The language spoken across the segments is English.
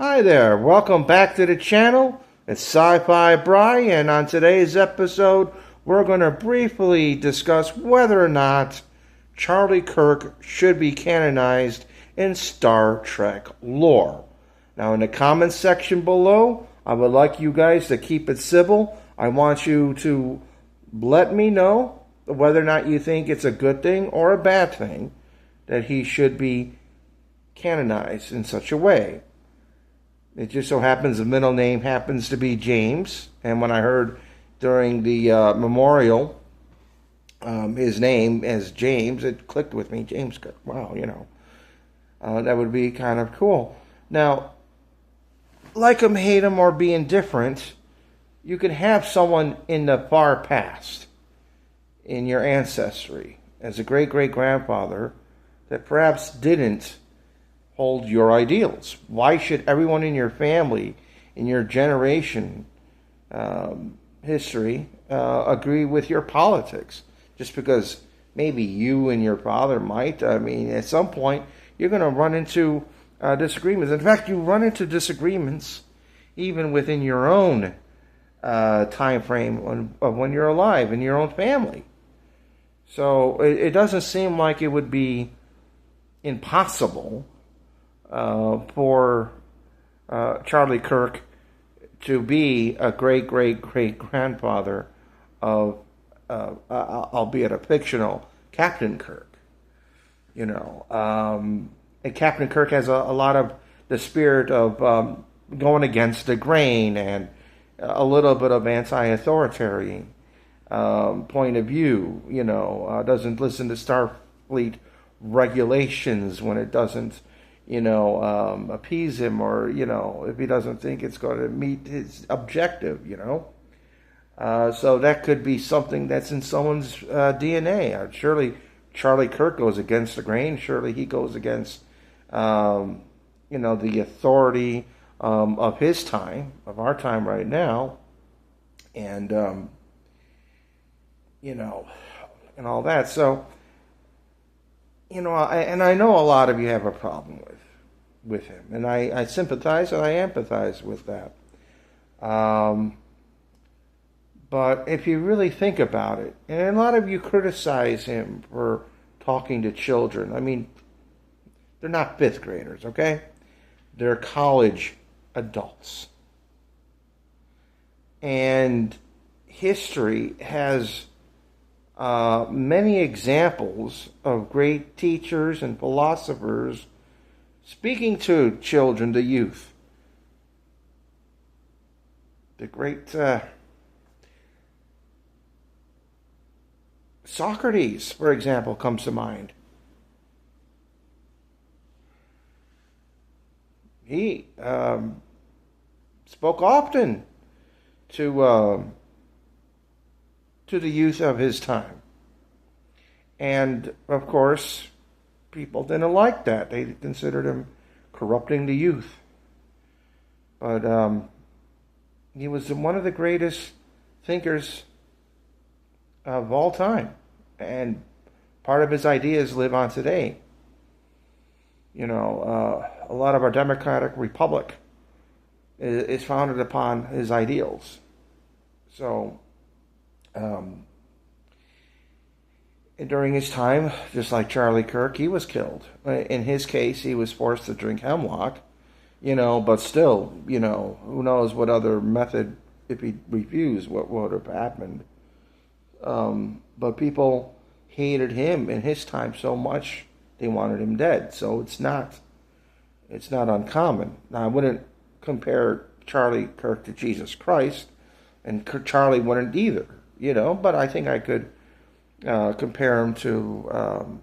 Hi there, welcome back to the channel. It's Sci-Fi Bri, and on today's episode, we're going to briefly discuss whether or not Charlie Kirk should be canonized in Star Trek lore. Now, in the comments section below, I would like you guys to keep it civil. I want you to let me know whether or not you think it's a good thing or a bad thing that he should be canonized in such a way. It just so happens the middle name happens to be James, and when I heard during the memorial his name as James, it clicked with me. James Kirk. Wow, that would be kind of cool. Now, like him, hate him, or be indifferent, you can have someone in the far past, in your ancestry, as a great-great-grandfather that perhaps didn't hold your ideals. Why should everyone in your family, in your generation history, agree with your politics? Just because maybe you and your father might. I mean, at some point, you're going to run into disagreements. In fact, you run into disagreements even within your own time frame of when you're alive in your own family. So it doesn't seem like it would be impossible for Charlie Kirk to be a great-great-great-grandfather of, albeit a fictional, Captain Kirk. And Captain Kirk has a lot of the spirit of going against the grain and a little bit of anti-authoritarian point of view. Doesn't listen to Starfleet regulations when it doesn't appease him, or if he doesn't think it's going to meet his objective. So that could be something that's in someone's DNA. Surely Charlie Kirk goes against the grain. Surely he goes against the authority of his time, of our time right now, and and all that. So I know a lot of you have a problem with him, and I sympathize and I empathize with that. But if you really think about it, and a lot of you criticize him for talking to children. I mean, they're not fifth graders, okay? They're college adults. And history has many examples of great teachers and philosophers speaking to children, to youth. The great Socrates, for example, comes to mind. He spoke often to the youth of his time. And, of course, people didn't like that. They considered him corrupting the youth. But he was one of the greatest thinkers of all time. And part of his ideas live on today. A lot of our democratic republic is founded upon his ideals. So, during his time, just like Charlie Kirk, he was killed. In his case, he was forced to drink hemlock, but still, who knows what other method, if he refused, what would have happened. But people hated him in his time so much, they wanted him dead. So it's not uncommon. Now, I wouldn't compare Charlie Kirk to Jesus Christ, and Charlie wouldn't either, but I think I could compare him to,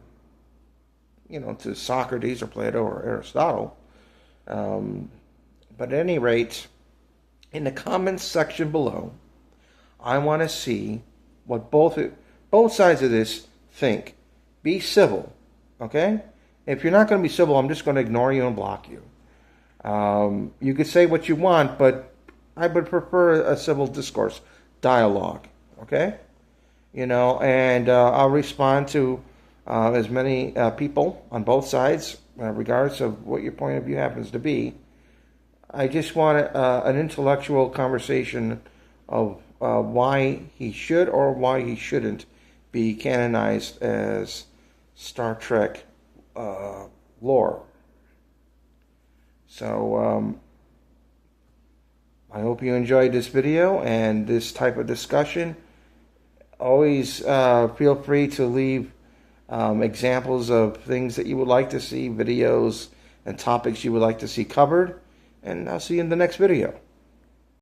to Socrates or Plato or Aristotle. But at any rate, in the comments section below, I want to see what both sides of this think. Be civil, okay? If you're not going to be civil, I'm just going to ignore you and block you. You could say what you want, but I would prefer a civil discourse, dialogue, okay? And I'll respond to as many people on both sides, regardless of what your point of view happens to be. I just want an intellectual conversation of why he should or why he shouldn't be canonized as Star Trek lore. So I hope you enjoyed this video and this type of discussion. Always feel free to leave examples of things that you would like to see, videos and topics you would like to see covered. And I'll see you in the next video.